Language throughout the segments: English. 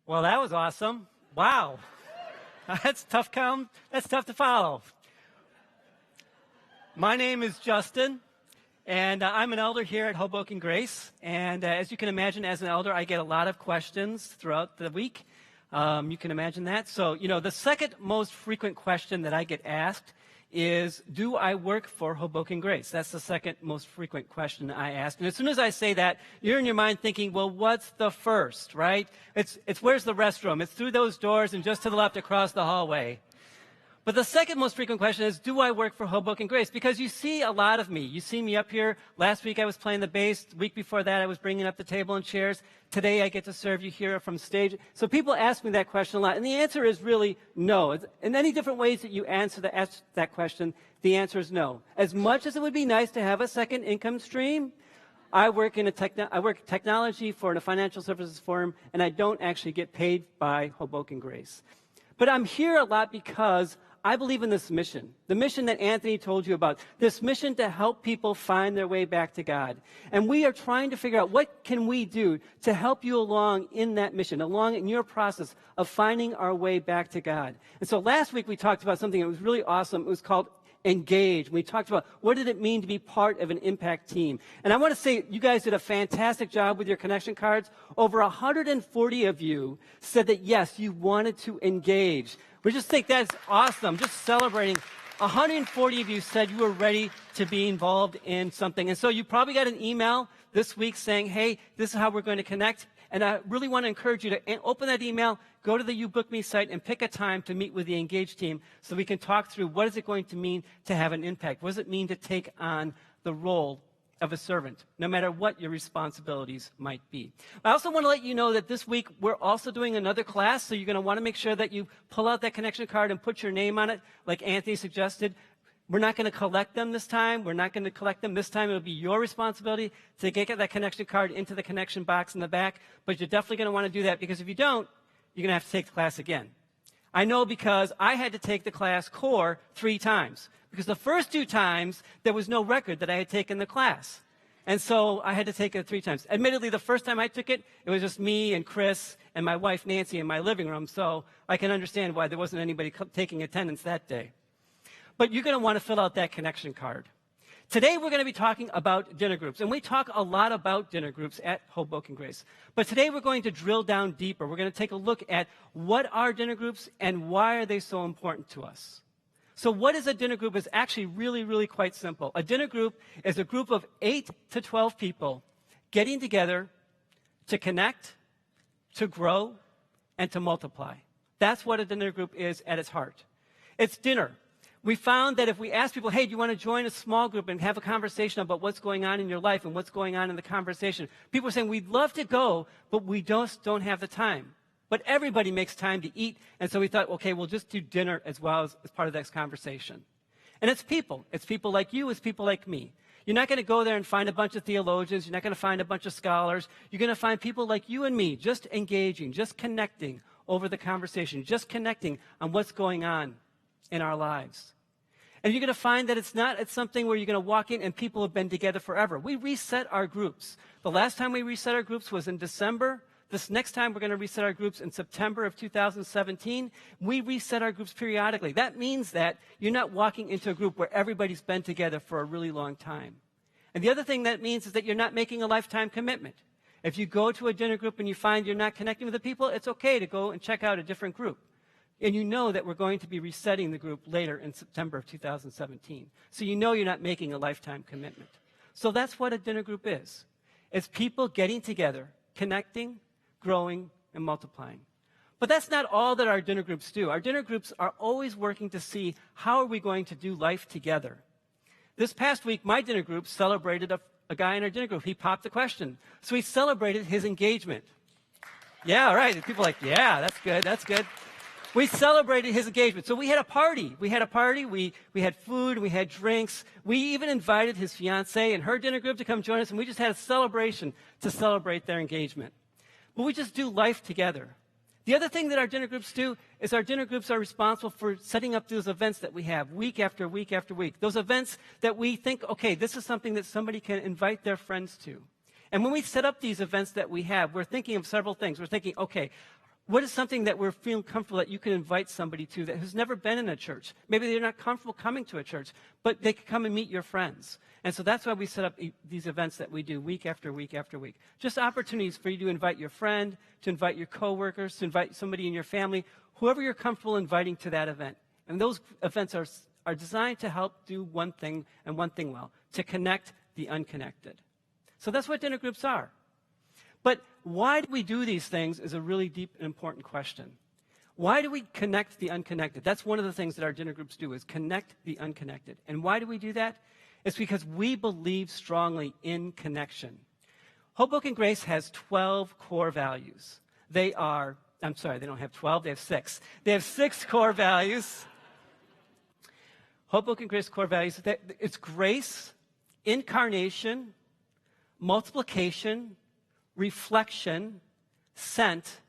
Well, that was awesome. Wow. That's tough count. That's tough to follow. My name is Justin, and I'm an elder here at Hoboken Grace. And as you can imagine, as an elder, I get a lot of questions throughout the week. You can imagine that. So, the second most frequent question that I get asked is, do I work for Hoboken Grace? That's the second most frequent question I ask. And as soon as I say that, you're in your mind thinking, well, what's the first, right? It's where's the restroom? It's through those doors and just to the left across the hallway. But the second most frequent question is, do I work for Hoboken Grace? Because you see a lot of me. You see me up here. Last week I was playing the bass. The week before that I was bringing up the table and chairs. Today I get to serve you here from stage. So people ask me that question a lot. And the answer is really no. In any different ways that you ask that question, the answer is no. As much as it would be nice to have a second income stream, I work technology for a financial services firm, and I don't actually get paid by Hoboken Grace. But I'm here a lot because I believe in this mission, the mission that Anthony told you about, this mission to help people find their way back to God. And we are trying to figure out what can we do to help you along in that mission, along in your process of finding our way back to God. And so last week we talked about something that was really awesome. It was called Engage. We talked about what did it mean to be part of an impact team. And I want to say you guys did a fantastic job with your connection cards. Over 140 of you said that, yes, you wanted to engage. We just think that's awesome. Just celebrating. 140 of you said you were ready to be involved in something. And so you probably got an email this week saying, hey, this is how we're going to connect. And I really want to encourage you to open that email, go to the You Book Me site, and pick a time to meet with the Engage team so we can talk through what is it going to mean to have an impact. What does it mean to take on the role of a servant, no matter what your responsibilities might be. I also want to let you know that this week we're also doing another class, so you're going to want to make sure that you pull out that connection card and put your name on it, like Anthony suggested. We're not going to collect them this time. This time it'll be your responsibility to get that connection card into the connection box in the back, but you're definitely going to want to do that, because if you don't, you're going to have to take the class again. I know, because I had to take the class core 3 times. Because the first 2 times, there was no record that I had taken the class. And so I had to take it 3 times. Admittedly, the first time I took it, it was just me and Chris and my wife Nancy in my living room. So I can understand why there wasn't anybody taking attendance that day. But you're going to want to fill out that connection card. Today we're going to be talking about dinner groups. And we talk a lot about dinner groups at Hoboken Grace. But today we're going to drill down deeper. We're going to take a look at what are dinner groups and why are they so important to us. So what is a dinner group is actually really, really quite simple. A dinner group is a group of 8 to 12 people getting together to connect, to grow, and to multiply. That's what a dinner group is at its heart. It's dinner. We found that if we ask people, hey, do you want to join a small group and have a conversation about what's going on in your life and what's going on in the conversation, people are saying, we'd love to go, but we just don't have the time. But everybody makes time to eat, and so we thought, okay, we'll just do dinner as well as part of this conversation. And it's people. It's people like you. It's people like me. You're not going to go there and find a bunch of theologians. You're not going to find a bunch of scholars. You're going to find people like you and me, just engaging, just connecting over the conversation, just connecting on what's going on in our lives. And you're going to find that it's something where you're going to walk in and people have been together forever. We reset our groups. The last time we reset our groups was in December. This next time we're going to reset our groups in September of 2017. We reset our groups periodically. That means that you're not walking into a group where everybody's been together for a really long time. And the other thing that means is that you're not making a lifetime commitment. If you go to a dinner group and you find you're not connecting with the people, it's okay to go and check out a different group. And you know that we're going to be resetting the group later in September of 2017. So you know you're not making a lifetime commitment. So that's what a dinner group is. It's people getting together, connecting, growing, and multiplying. But that's not all that our dinner groups do. Our dinner groups are always working to see how are we going to do life together. This past week, my dinner group celebrated a guy in our dinner group. He popped the question. So we celebrated his engagement. Yeah, all right. People are like, yeah, that's good, that's good. We celebrated his engagement. So we had a party. We had food, we had drinks. We even invited his fiancée and her dinner group to come join us, and we just had a celebration to celebrate their engagement. But we just do life together. The other thing that our dinner groups do is our dinner groups are responsible for setting up those events that we have week after week after week. Those events that we think, okay, this is something that somebody can invite their friends to. And when we set up these events that we have, we're thinking of several things. We're thinking, okay, What is something that we're feeling comfortable that you can invite somebody to that has never been in a church? Maybe they're not comfortable coming to a church, but they can come and meet your friends. And so that's why we set up these events that we do week after week after week. Just opportunities for you to invite your friend, to invite your coworkers, to invite somebody in your family, whoever you're comfortable inviting to that event. And those events are designed to help do one thing and one thing well, to connect the unconnected. So that's what dinner groups are. But why do we do these things is a really deep and important question. Why do we connect the unconnected? That's one of the things that our dinner groups do, is connect the unconnected. And why do we do that? It's because we believe strongly in connection. Hoboken Grace has 12 core values. They don't have 12, they have 6. They have 6 core values. Hoboken Grace core values, it's grace, incarnation, multiplication, reflection, sent,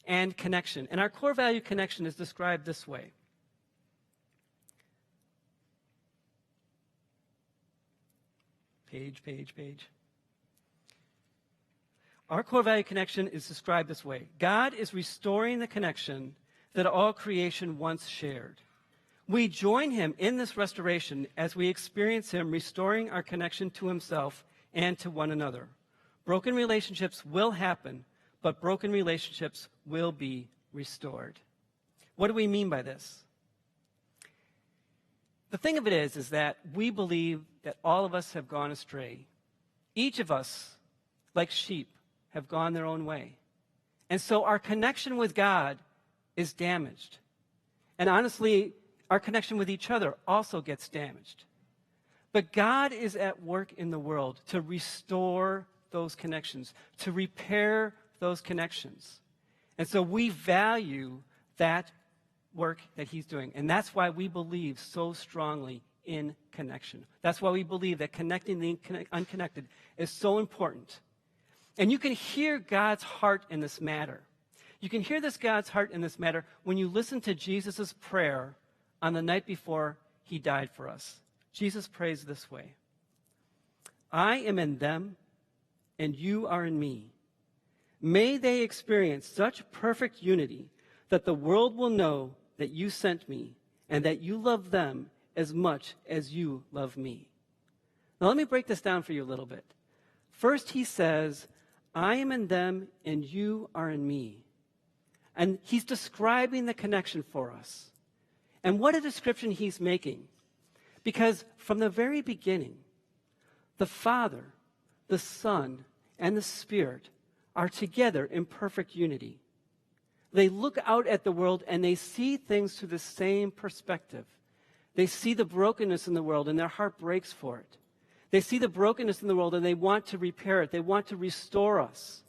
and connection. And our core value connection is described this way. Page. Our core value connection is described this way. God is restoring the connection that all creation once shared. We join him in this restoration as we experience him restoring our connection to himself and to one another. Broken relationships will happen, but broken relationships will be restored. What do we mean by this? The thing of it is that we believe that all of us have gone astray. Each of us, like sheep, have gone their own way. And so our connection with God is damaged. And honestly, our connection with each other also gets damaged. But God is at work in the world to restore those connections, to repair those connections. And so we value that work that he's doing. And that's why we believe so strongly in connection. That's why we believe that connecting the unconnected is so important. And you can hear God's heart in this matter. You can hear God's heart in this matter when you listen to Jesus' prayer on the night before he died for us. Jesus prays this way: I am in them, and you are in me. May they experience such perfect unity that the world will know that you sent me and that you love them as much as you love me. Now let me break this down for you a little bit. First, he says, I am in them and you are in me. And he's describing the connection for us. And what a description he's making. Because from the very beginning, the Father, the Son, and the Spirit are together in perfect unity. They look out at the world and they see things through the same perspective. They see the brokenness in the world and their heart breaks for it. They see the brokenness in the world and they want to repair it. They want to restore us.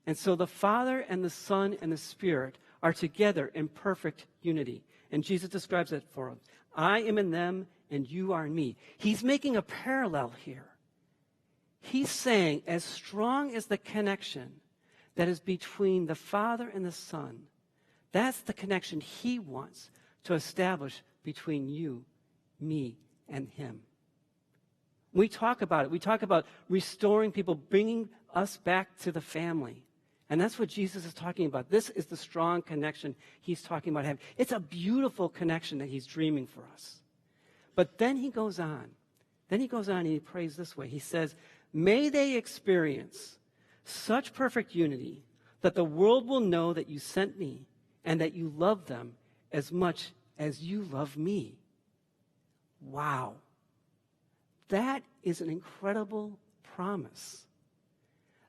And so the Father and the Son and the Spirit are together in perfect unity. And Jesus describes it for us. I am in them and you are in me. He's making a parallel here. He's saying, as strong as the connection that is between the Father and the Son, that's the connection he wants to establish between you, me, and him. We talk about it. We talk about restoring people, bringing us back to the family. And that's what Jesus is talking about. This is the strong connection he's talking about having. It's a beautiful connection that he's dreaming for us. But then he goes on. And he prays this way. He says, may they experience such perfect unity that the world will know that you sent me and that you love them as much as you love me. Wow. That is an incredible promise.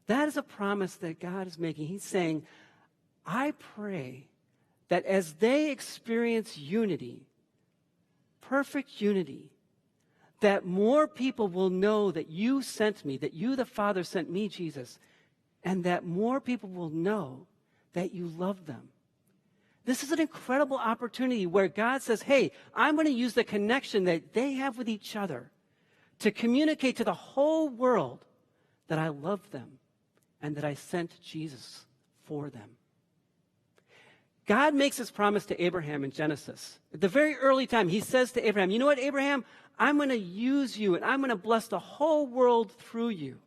That is a promise that God is making. He's saying, I pray that as they experience unity, perfect unity, that more people will know that you sent me, that you, the Father, sent me, Jesus, and that more people will know that you love them. This is an incredible opportunity where God says, hey, I'm going to use the connection that they have with each other to communicate to the whole world that I love them and that I sent Jesus for them. God makes this promise to Abraham in Genesis. At the very early time, he says to Abraham, you know what, Abraham? I'm going to use you and I'm going to bless the whole world through you.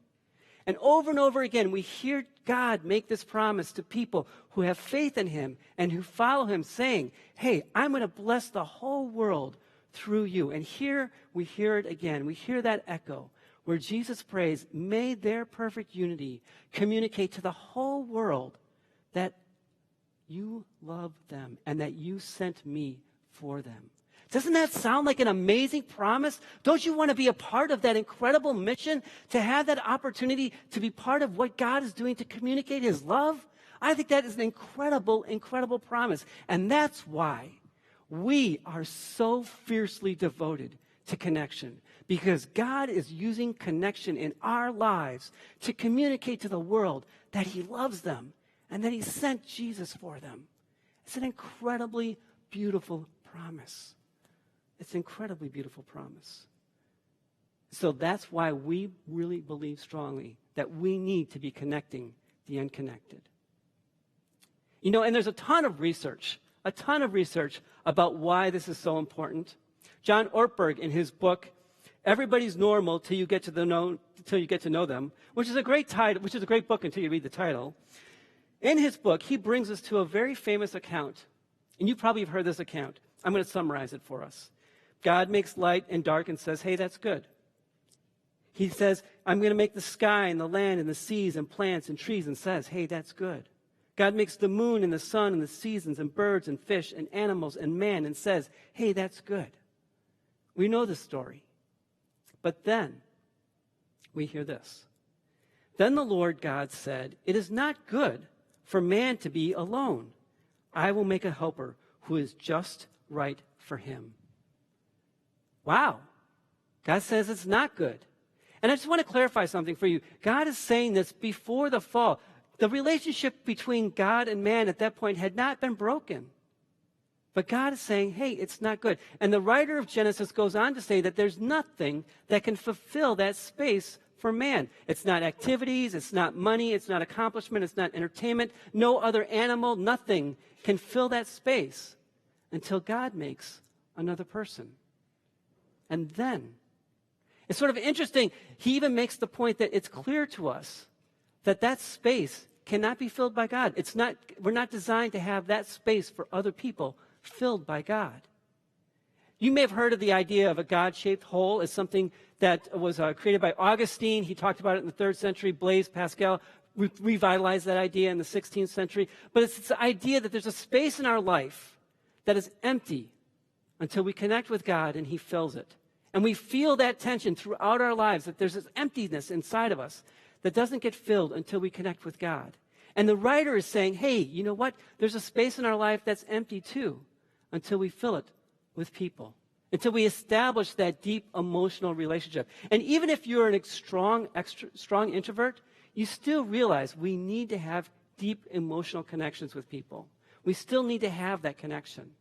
And over again, we hear God make this promise to people who have faith in him and who follow him, saying, hey, I'm going to bless the whole world through you. And here we hear it again. We hear that echo where Jesus prays, may their perfect unity communicate to the whole world that you love them and that you sent me for them. Doesn't that sound like an amazing promise? Don't you want to be a part of that incredible mission, to have that opportunity to be part of what God is doing to communicate his love? I think that is an incredible, incredible promise. And that's why we are so fiercely devoted to connection, because God is using connection in our lives to communicate to the world that he loves them and that he sent Jesus for them. It's an incredibly beautiful promise. It's an incredibly beautiful promise. So that's why we really believe strongly that we need to be connecting the unconnected. You know, and there's a ton of research about why this is so important. John Ortberg, in his book, Everybody's Normal Till You Get to Know Them, which is a great book until you read the title. In his book, he brings us to a very famous account. And you probably have heard this account. I'm going to summarize it for us. God makes light and dark and says, hey, that's good. He says, I'm going to make the sky and the land and the seas and plants and trees, and says, hey, that's good. God makes the moon and the sun and the seasons and birds and fish and animals and man, and says, hey, that's good. We know the story. But then we hear this. Then the Lord God said, it is not good for man to be alone. I will make a helper who is just right for him. Wow. God says it's not good. And I just want to clarify something for you. God is saying this before the fall. The relationship between God and man at that point had not been broken. But God is saying, hey, it's not good. And the writer of Genesis goes on to say that there's nothing that can fulfill that space for man. It's not activities, it's not money, it's not accomplishment, it's not entertainment. No other animal, nothing can fill that space until God makes another person. And then, it's sort of interesting, he even makes the point that it's clear to us that that space cannot be filled by God. We're not designed to have that space for other people filled by God. You may have heard of the idea of a God-shaped hole as something that was created by Augustine. He talked about it in the 3rd century. Blaise Pascal revitalized that idea in the 16th century. But it's this idea that there's a space in our life that is empty until we connect with God and he fills it. And we feel that tension throughout our lives, that there's this emptiness inside of us that doesn't get filled until we connect with God. And the writer is saying, hey, you know what? There's a space in our life that's empty too, until we fill it with people, until we establish that deep emotional relationship. And even if you're a strong introvert, you still realize we need to have deep emotional connections with people. We still need to have that connection.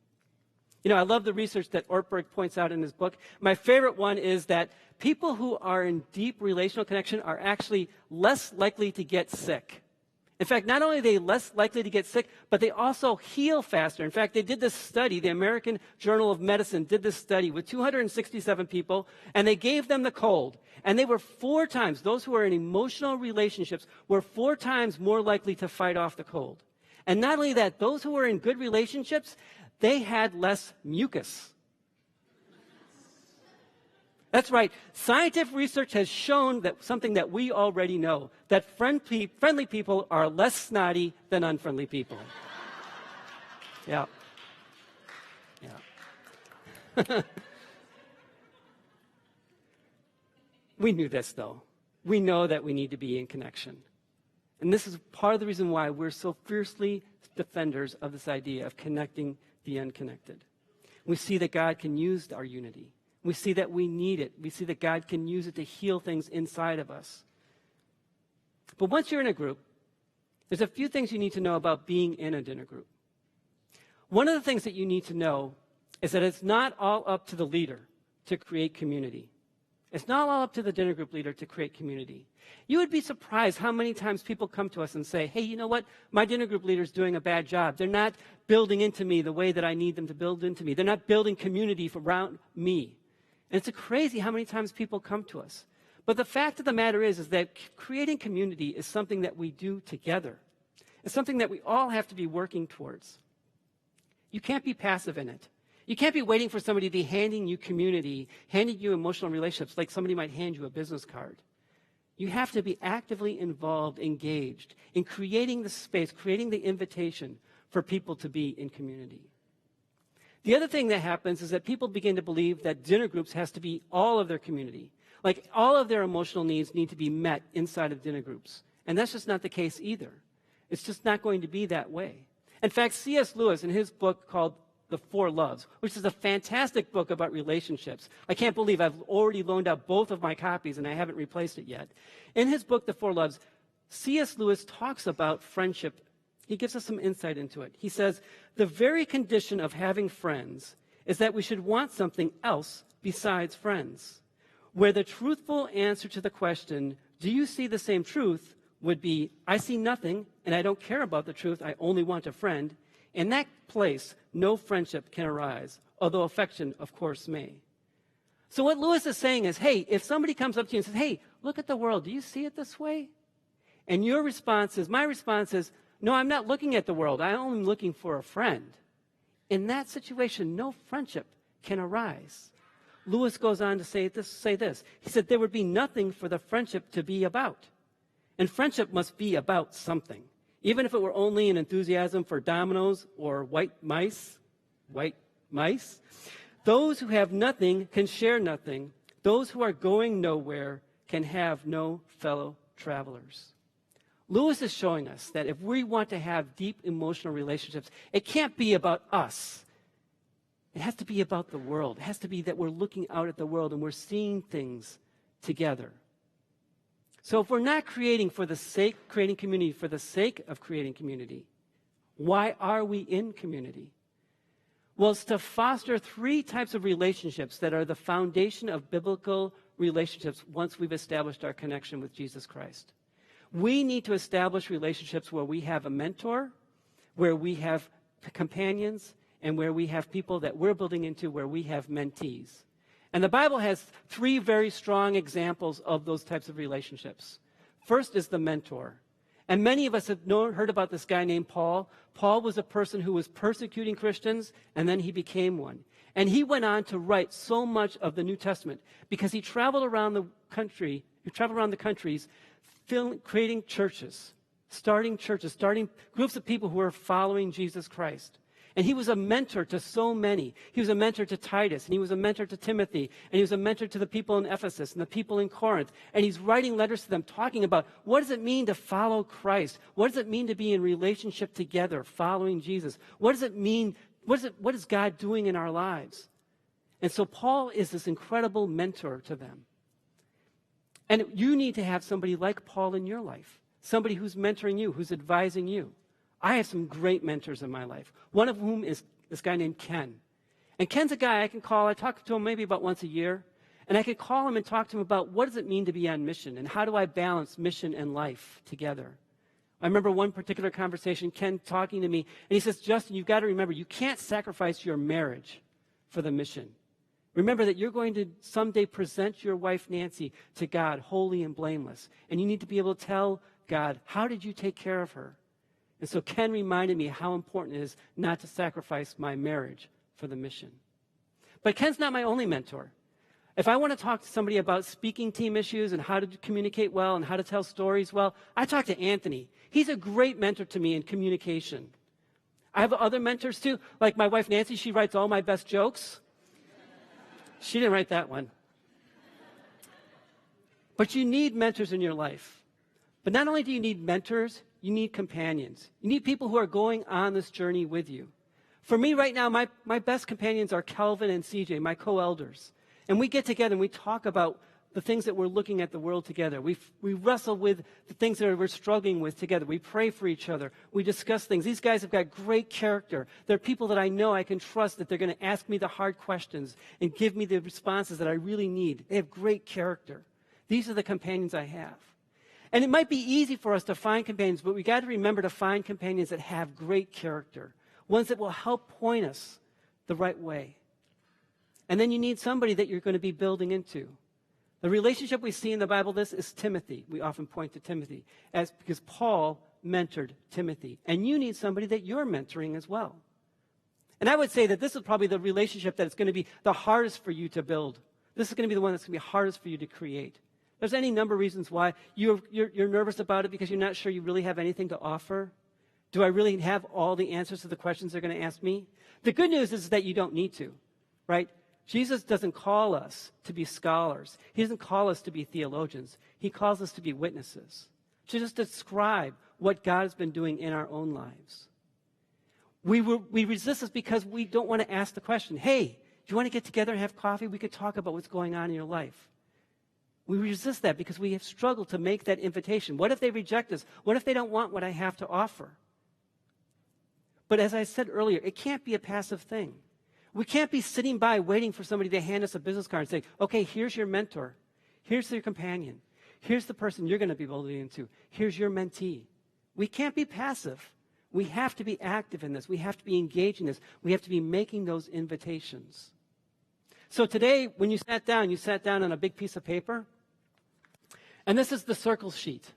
You know, I love the research that Ortberg points out in his book. My favorite one is that people who are in deep relational connection are actually less likely to get sick. In fact, not only are they less likely to get sick, but they also heal faster. In fact, they did this study, the American Journal of Medicine did this study with 267 people, and they gave them the cold. And they were 4 times, those who were in emotional relationships were 4 times more likely to fight off the cold. And not only that, those who were in good relationships, they had less mucus. That's right. Scientific research has shown that something that we already know, that friendly people are less snotty than unfriendly people. Yeah. Yeah. We knew this, though. We know that we need to be in connection. And this is part of the reason why we're so fiercely defenders of this idea of connecting the unconnected. We see that God can use our unity. We see that we need it. We see that God can use it to heal things inside of us. But once you're in a group, there's a few things you need to know about being in a dinner group. One of the things that you need to know is that it's not all up to the leader to create community. It's not all up to the dinner group leader to create community. You would be surprised how many times people come to us and say, hey, you know what? My dinner group leader is doing a bad job. They're not building into me the way that I need them to build into me. They're not building community around me. And it's crazy how many times people come to us. But the fact of the matter is that creating community is something that we do together. It's something that we all have to be working towards. You can't be passive in it. You can't be waiting for somebody to be handing you community, handing you emotional relationships like somebody might hand you a business card. You have to be actively involved, engaged in creating the space, creating the invitation for people to be in community. The other thing that happens is that people begin to believe that dinner groups has to be all of their community. Like all of their emotional needs need to be met inside of dinner groups. And that's just not the case either. It's just not going to be that way. In fact, C.S. Lewis, in his book called The Four Loves, which is a fantastic book about relationships. I can't believe I've already loaned out both of my copies and I haven't replaced it yet. In his book, The Four Loves, C.S. Lewis talks about friendship. He gives us some insight into it. He says, the very condition of having friends is that we should want something else besides friends. Where the truthful answer to the question, do you see the same truth, would be, I see nothing and I don't care about the truth, I only want a friend. In that place, no friendship can arise, although affection, of course, may. So what Lewis is saying is, hey, if somebody comes up to you and says, hey, look at the world, do you see it this way? And your response is, my response is, no, I'm not looking at the world, I'm only looking for a friend. In that situation, no friendship can arise. Lewis goes on to say this. He said, there would be nothing for the friendship to be about. And friendship must be about something. Even if it were only an enthusiasm for dominoes or white mice. Those who have nothing can share nothing. Those who are going nowhere can have no fellow travelers. Lewis is showing us that if we want to have deep emotional relationships, it can't be about us. It has to be about the world. It has to be that we're looking out at the world and we're seeing things together. So if we're not creating community for the sake of creating community, why are we in community? Well, it's to foster three types of relationships that are the foundation of biblical relationships once we've established our connection with Jesus Christ. We need to establish relationships where we have a mentor, where we have companions, and where we have people that we're building into where we have mentees. And the Bible has three very strong examples of those types of relationships. First is the mentor. And many of us have heard about this guy named Paul. Paul was a person who was persecuting Christians, and then he became one. And he went on to write so much of the New Testament because he traveled around the countries, creating churches, starting groups of people who were following Jesus Christ. And he was a mentor to so many. He was a mentor to Titus, and he was a mentor to Timothy, and he was a mentor to the people in Ephesus and the people in Corinth. And he's writing letters to them talking about what does it mean to follow Christ? What does it mean to be in relationship together, following Jesus? What does it mean? What is God doing in our lives? And so Paul is this incredible mentor to them. And you need to have somebody like Paul in your life, somebody who's mentoring you, who's advising you. I have some great mentors in my life, one of whom is this guy named Ken. And Ken's a guy I can call. I talk to him maybe about once a year. And I can call him and talk to him about what does it mean to be on mission and how do I balance mission and life together. I remember one particular conversation, Ken talking to me, and he says, Justin, you've got to remember, you can't sacrifice your marriage for the mission. Remember that you're going to someday present your wife, Nancy, to God, holy and blameless. And you need to be able to tell God, how did you take care of her? And so Ken reminded me how important it is not to sacrifice my marriage for the mission. But Ken's not my only mentor. If I want to talk to somebody about speaking team issues and how to communicate well and how to tell stories well, I talk to Anthony. He's a great mentor to me in communication. I have other mentors too, like my wife Nancy. She writes all my best jokes. She didn't write that one. But you need mentors in your life. But not only do you need mentors, you need companions. You need people who are going on this journey with you. For me right now, my best companions are Kelvin and CJ, my co-elders. And we get together and we talk about the things that we're looking at the world together. We wrestle with the things that we're struggling with together. We pray for each other. We discuss things. These guys have got great character. They're people that I know I can trust that they're going to ask me the hard questions and give me the responses that I really need. They have great character. These are the companions I have. And it might be easy for us to find companions, but we got to remember to find companions that have great character, ones that will help point us the right way. And then you need somebody that you're going to be building into. The relationship we see in the Bible, this is Timothy. We often point to Timothy because Paul mentored Timothy. And you need somebody that you're mentoring as well. And I would say that this is probably the relationship that's going to be the hardest for you to build. This is going to be the one that's going to be hardest for you to create. There's any number of reasons why you're nervous about it because you're not sure you really have anything to offer. Do I really have all the answers to the questions they're going to ask me? The good news is that you don't need to, right? Jesus doesn't call us to be scholars. He doesn't call us to be theologians. He calls us to be witnesses, to just describe what God has been doing in our own lives. We resist this because we don't want to ask the question, hey, do you want to get together and have coffee? We could talk about what's going on in your life. We resist that because we have struggled to make that invitation. What if they reject us? What if they don't want what I have to offer? But as I said earlier, it can't be a passive thing. We can't be sitting by waiting for somebody to hand us a business card and say, okay, here's your mentor. Here's your companion. Here's the person you're going to be building into. Here's your mentee. We can't be passive. We have to be active in this. We have to be engaged in this. We have to be making those invitations. So today, when you sat down on a big piece of paper, and this is the circle sheet.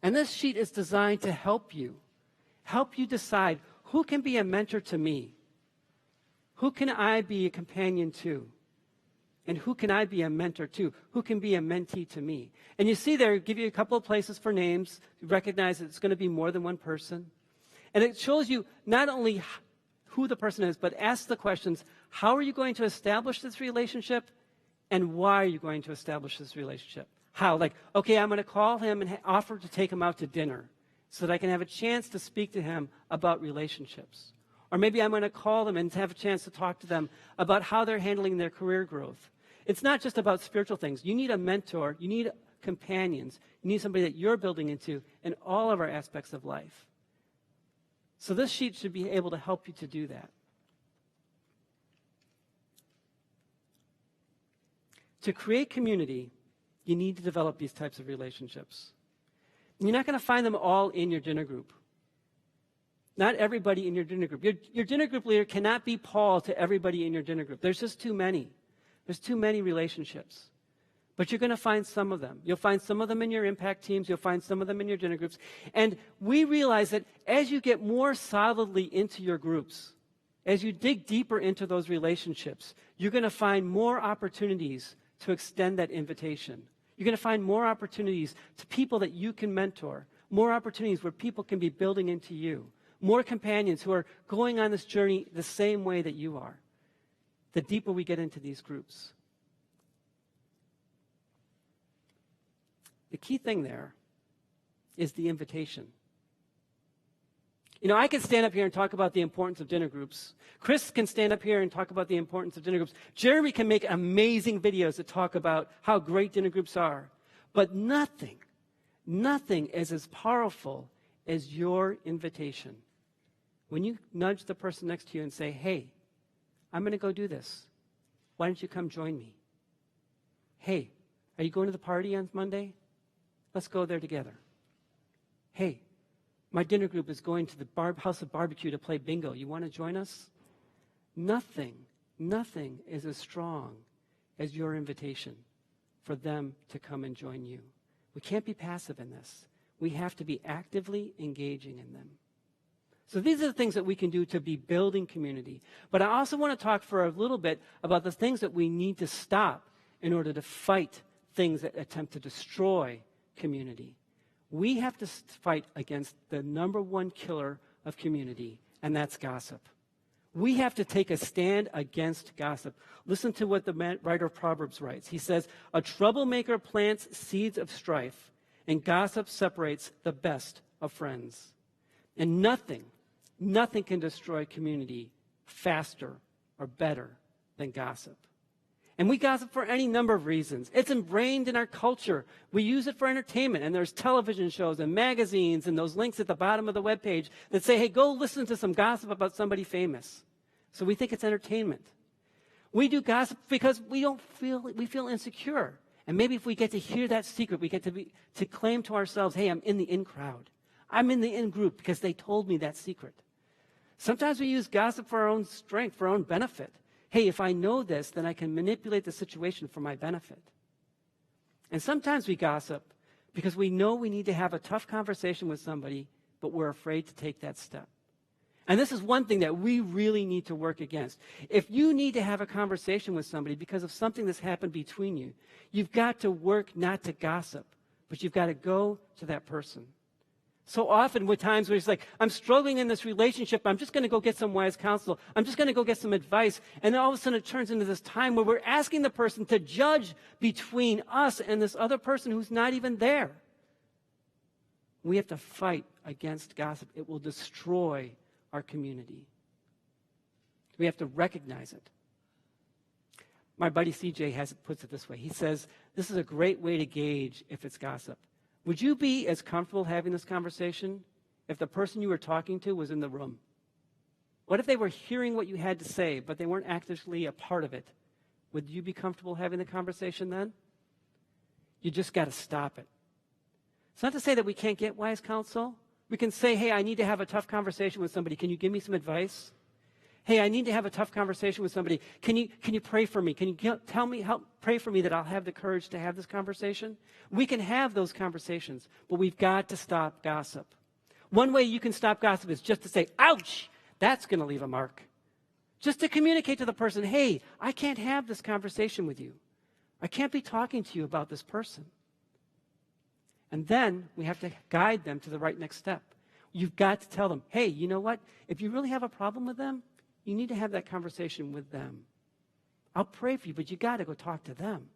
And this sheet is designed to help you decide who can be a mentor to me. Who can I be a companion to? And who can I be a mentor to? Who can be a mentee to me? And you see there, give you a couple of places for names. You recognize that it's going to be more than one person. And it shows you not only who the person is, but ask the questions, how are you going to establish this relationship? And why are you going to establish this relationship? How? Like, okay, I'm going to call him and offer to take him out to dinner so that I can have a chance to speak to him about relationships. Or maybe I'm going to call them and have a chance to talk to them about how they're handling their career growth. It's not just about spiritual things. You need a mentor. You need companions. You need somebody that you're building into in all of our aspects of life. So this sheet should be able to help you to do that. To create community, you need to develop these types of relationships. And you're not going to find them all in your dinner group. Not everybody in your dinner group. Your dinner group leader cannot be Paul to everybody in your dinner group. There's just too many. There's too many relationships. But you're going to find some of them. You'll find some of them in your impact teams. You'll find some of them in your dinner groups. And we realize that as you get more solidly into your groups, as you dig deeper into those relationships, you're going to find more opportunities to extend that invitation. You're going to find more opportunities to people that you can mentor, more opportunities where people can be building into you, more companions who are going on this journey the same way that you are, the deeper we get into these groups. The key thing there is the invitation. You know, I can stand up here and talk about the importance of dinner groups. Chris can stand up here and talk about the importance of dinner groups. Jeremy can make amazing videos that talk about how great dinner groups are. But nothing is as powerful as your invitation. When you nudge the person next to you and say, hey, I'm going to go do this. Why don't you come join me? Hey, are you going to the party on Monday? Let's go there together. Hey, my dinner group is going to the House of Barbecue to play bingo. You want to join us? Nothing is as strong as your invitation for them to come and join you. We can't be passive in this. We have to be actively engaging in them. So these are the things that we can do to be building community. But I also want to talk for a little bit about the things that we need to stop in order to fight things that attempt to destroy community. We have to fight against the number one killer of community, and that's gossip. We have to take a stand against gossip. Listen to what the writer of Proverbs writes. He says, a troublemaker plants seeds of strife, and gossip separates the best of friends. And nothing can destroy community faster or better than gossip. And we gossip for any number of reasons. It's ingrained in our culture. We use it for entertainment, and there's television shows and magazines and those links at the bottom of the webpage that say, hey, go listen to some gossip about somebody famous. So we think it's entertainment. We do gossip because we feel insecure. And maybe if we get to hear that secret, we get to claim to ourselves, hey, I'm in the in crowd. I'm in the in group because they told me that secret. Sometimes we use gossip for our own strength, for our own benefit. Hey, if I know this, then I can manipulate the situation for my benefit. And sometimes we gossip because we know we need to have a tough conversation with somebody, but we're afraid to take that step. And this is one thing that we really need to work against. If you need to have a conversation with somebody because of something that's happened between you, you've got to work not to gossip, but you've got to go to that person. So often with times where it's like, I'm struggling in this relationship, I'm just going to go get some wise counsel. I'm just going to go get some advice. And then all of a sudden it turns into this time where we're asking the person to judge between us and this other person who's not even there. We have to fight against gossip. It will destroy our community. We have to recognize it. My buddy CJ puts it this way. He says, this is a great way to gauge if it's gossip. Would you be as comfortable having this conversation if the person you were talking to was in the room? What if they were hearing what you had to say, but they weren't actively a part of it? Would you be comfortable having the conversation then? You just got to stop it. It's not to say that we can't get wise counsel. We can say, hey, I need to have a tough conversation with somebody. Can you give me some advice? Hey, I need to have a tough conversation with somebody. Can you pray for me? Can you pray for me that I'll have the courage to have this conversation? We can have those conversations, but we've got to stop gossip. One way you can stop gossip is just to say, ouch, that's going to leave a mark. Just to communicate to the person, hey, I can't have this conversation with you. I can't be talking to you about this person. And then we have to guide them to the right next step. You've got to tell them, hey, you know what? If you really have a problem with them, you need to have that conversation with them. I'll pray for you, but you got to go talk to them.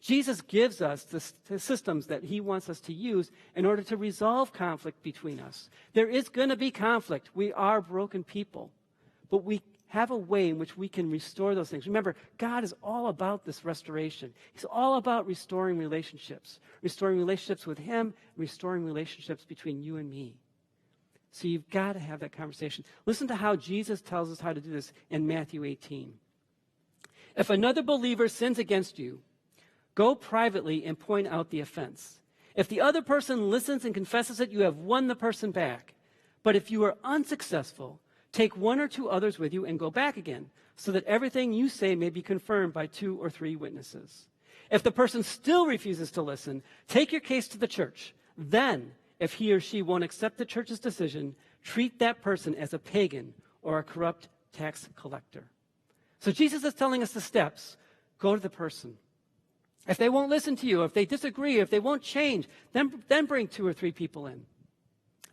Jesus gives us the systems that he wants us to use in order to resolve conflict between us. There is going to be conflict. We are broken people, but we have a way in which we can restore those things. Remember, God is all about this restoration. He's all about restoring relationships with him, restoring relationships between you and me. So you've got to have that conversation. Listen to how Jesus tells us how to do this in Matthew 18. If another believer sins against you, go privately and point out the offense. If the other person listens and confesses it, you have won the person back. But if you are unsuccessful, take one or two others with you and go back again, so that everything you say may be confirmed by 2 or 3 witnesses. If the person still refuses to listen, take your case to the church. Then, if he or she won't accept the church's decision, treat that person as a pagan or a corrupt tax collector. So Jesus is telling us the steps. Go to the person. If they won't listen to you, if they disagree, if they won't change, then bring 2 or 3 people in.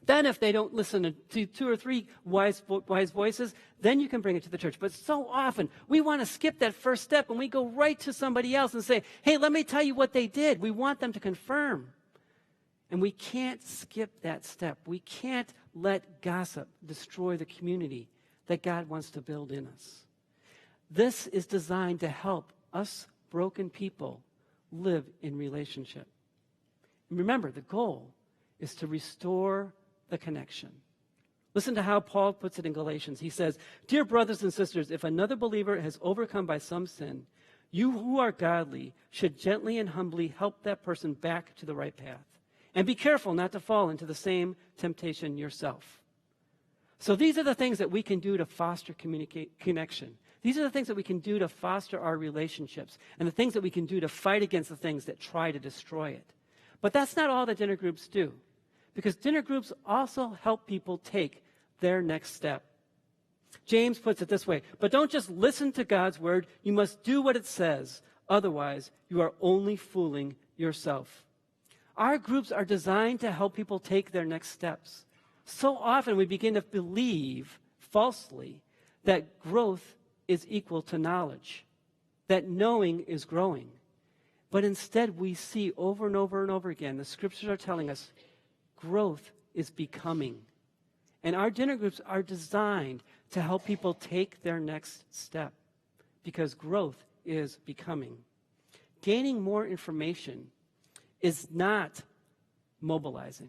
Then if they don't listen to 2 or 3 wise voices, then you can bring it to the church. But so often, we want to skip that first step and we go right to somebody else and say, hey, let me tell you what they did. We want them to confirm. And we can't skip that step. We can't let gossip destroy the community that God wants to build in us. This is designed to help us broken people live in relationship. And remember, the goal is to restore the connection. Listen to how Paul puts it in Galatians. He says, dear brothers and sisters, if another believer has overcome by some sin, you who are godly should gently and humbly help that person back to the right path. And be careful not to fall into the same temptation yourself. So these are the things that we can do to foster connection. These are the things that we can do to foster our relationships and the things that we can do to fight against the things that try to destroy it. But that's not all that dinner groups do, because dinner groups also help people take their next step. James puts it this way, but don't just listen to God's word, you must do what it says. Otherwise, you are only fooling yourself. Our groups are designed to help people take their next steps. So often we begin to believe falsely that growth is equal to knowledge, that knowing is growing. But instead we see over and over and over again, the scriptures are telling us growth is becoming. And our dinner groups are designed to help people take their next step because growth is becoming. Gaining more information is not mobilizing.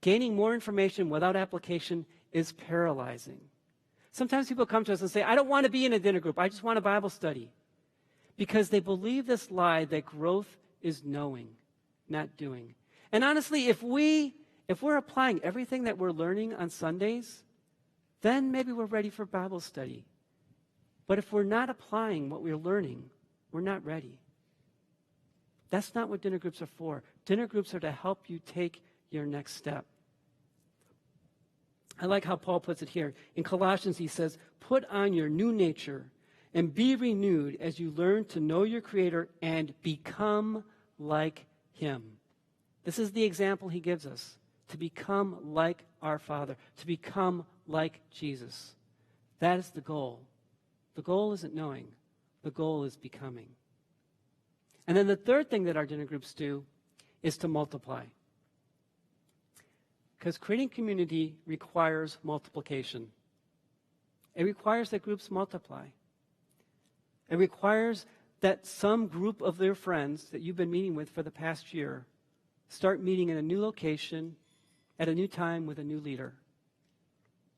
Gaining more information without application is paralyzing. Sometimes people come to us and say, I don't want to be in a dinner group. I just want a Bible study. Because they believe this lie that growth is knowing, not doing. And honestly, if we're applying everything that we're learning on Sundays, then maybe we're ready for Bible study. But if we're not applying what we're learning, we're not ready. That's not what dinner groups are for. Dinner groups are to help you take your next step. I like how Paul puts it here. In Colossians, he says, put on your new nature and be renewed as you learn to know your Creator and become like Him. This is the example he gives us, to become like our Father, to become like Jesus. That is the goal. The goal isn't knowing. The goal is becoming. And then the third thing that our dinner groups do is to multiply. Because creating community requires multiplication. It requires that groups multiply. It requires that some group of their friends that you've been meeting with for the past year start meeting in a new location at a new time with a new leader.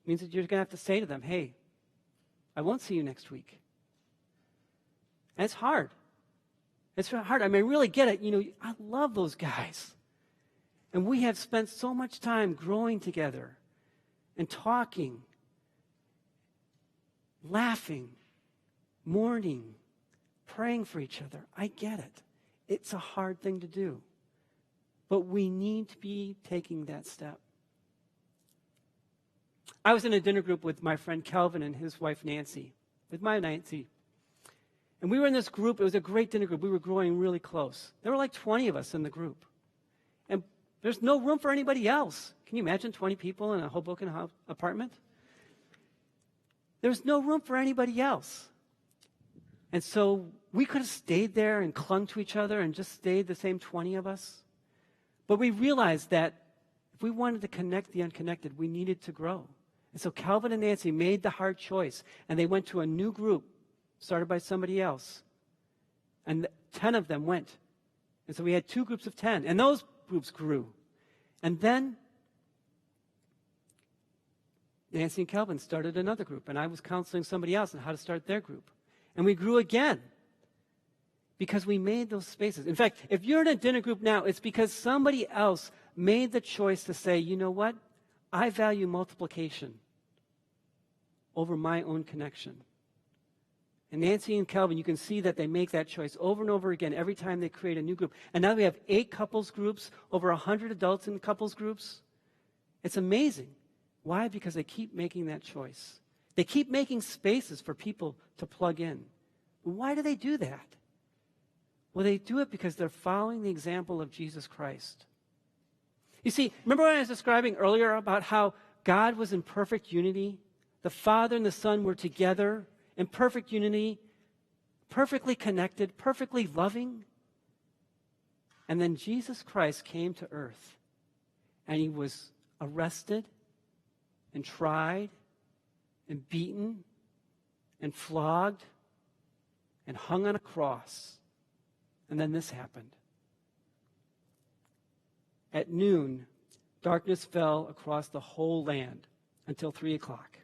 It means that you're going to have to say to them, hey, I won't see you next week. And it's hard. It's hard. I mean, I really get it. I love those guys. And we have spent so much time growing together and talking, laughing, mourning, praying for each other. I get it. It's a hard thing to do. But we need to be taking that step. I was in a dinner group with my friend Calvin and his wife Nancy, with my Nancy. And we were in this group. It was a great dinner group. We were growing really close. There were like 20 of us in the group. And there's no room for anybody else. Can you imagine 20 people in a Hoboken apartment? There's no room for anybody else. And so we could have stayed there and clung to each other and just stayed the same 20 of us. But we realized that if we wanted to connect the unconnected, we needed to grow. And so Calvin and Nancy made the hard choice, and they went to a new group started by somebody else. And 10 of them went. And so we had 2 groups of 10, and those groups grew. And then Nancy and Calvin started another group, and I was counseling somebody else on how to start their group. And we grew again because we made those spaces. In fact, if you're in a dinner group now, it's because somebody else made the choice to say, you know what? I value multiplication over my own connection. And Nancy and Calvin, you can see that they make that choice over and over again every time they create a new group. And now we have 8 couples groups, over 100 adults in couples groups. It's amazing. Why? Because they keep making that choice. They keep making spaces for people to plug in. Why do they do that? Well, they do it because they're following the example of Jesus Christ. You see, remember when I was describing earlier about how God was in perfect unity? The Father and the Son were together in perfect unity, perfectly connected, perfectly loving. And then Jesus Christ came to earth, and he was arrested and tried and beaten and flogged and hung on a cross. And then this happened. At noon, darkness fell across the whole land until 3 o'clock.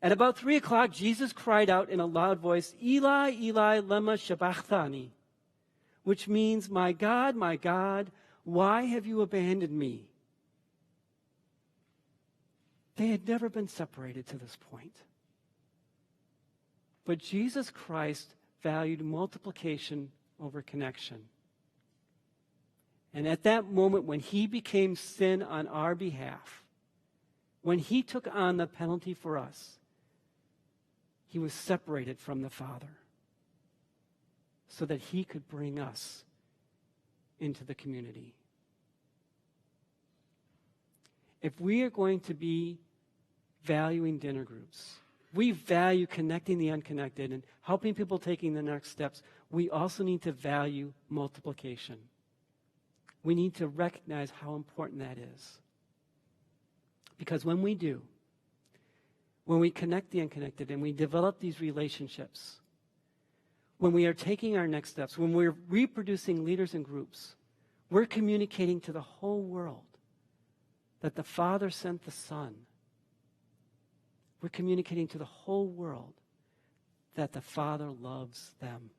At about 3 o'clock, Jesus cried out in a loud voice, Eli, Eli, lema sabachthani, which means, my God, why have you abandoned me? They had never been separated to this point. But Jesus Christ valued multiplication over connection. And at that moment, when he became sin on our behalf, when he took on the penalty for us, he was separated from the Father so that he could bring us into the community. If we are going to be valuing dinner groups, we value connecting the unconnected and helping people taking the next steps, we also need to value multiplication. We need to recognize how important that is. Because when we do, when we connect the unconnected and we develop these relationships, when we are taking our next steps, when we're reproducing leaders and groups, we're communicating to the whole world that the Father sent the Son. We're communicating to the whole world that the Father loves them.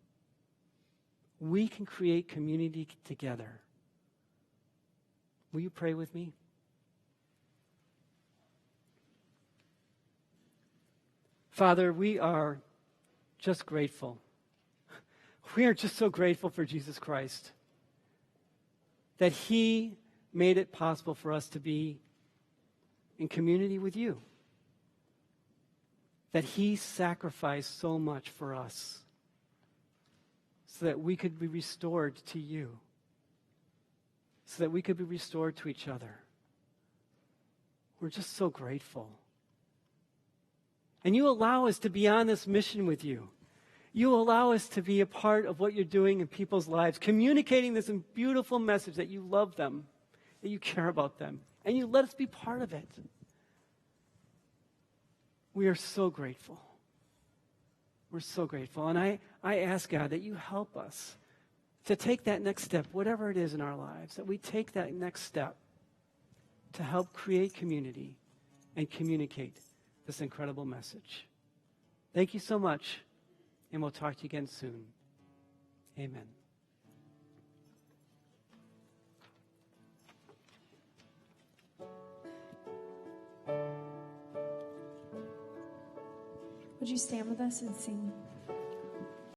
We can create community together. Will you pray with me? Father, we are just grateful. We are just so grateful for Jesus Christ, that he made it possible for us to be in community with you, that he sacrificed so much for us so that we could be restored to you, so that we could be restored to each other. We're just so grateful. And you allow us to be on this mission with you. You allow us to be a part of what you're doing in people's lives, communicating this beautiful message that you love them, that you care about them, and you let us be part of it. We are so grateful. We're so grateful. And I ask God that you help us to take that next step, whatever it is in our lives, that we take that next step to help create community and communicate this incredible message. Thank you so much, and we'll talk to you again soon. Amen. Would you stand with us and sing?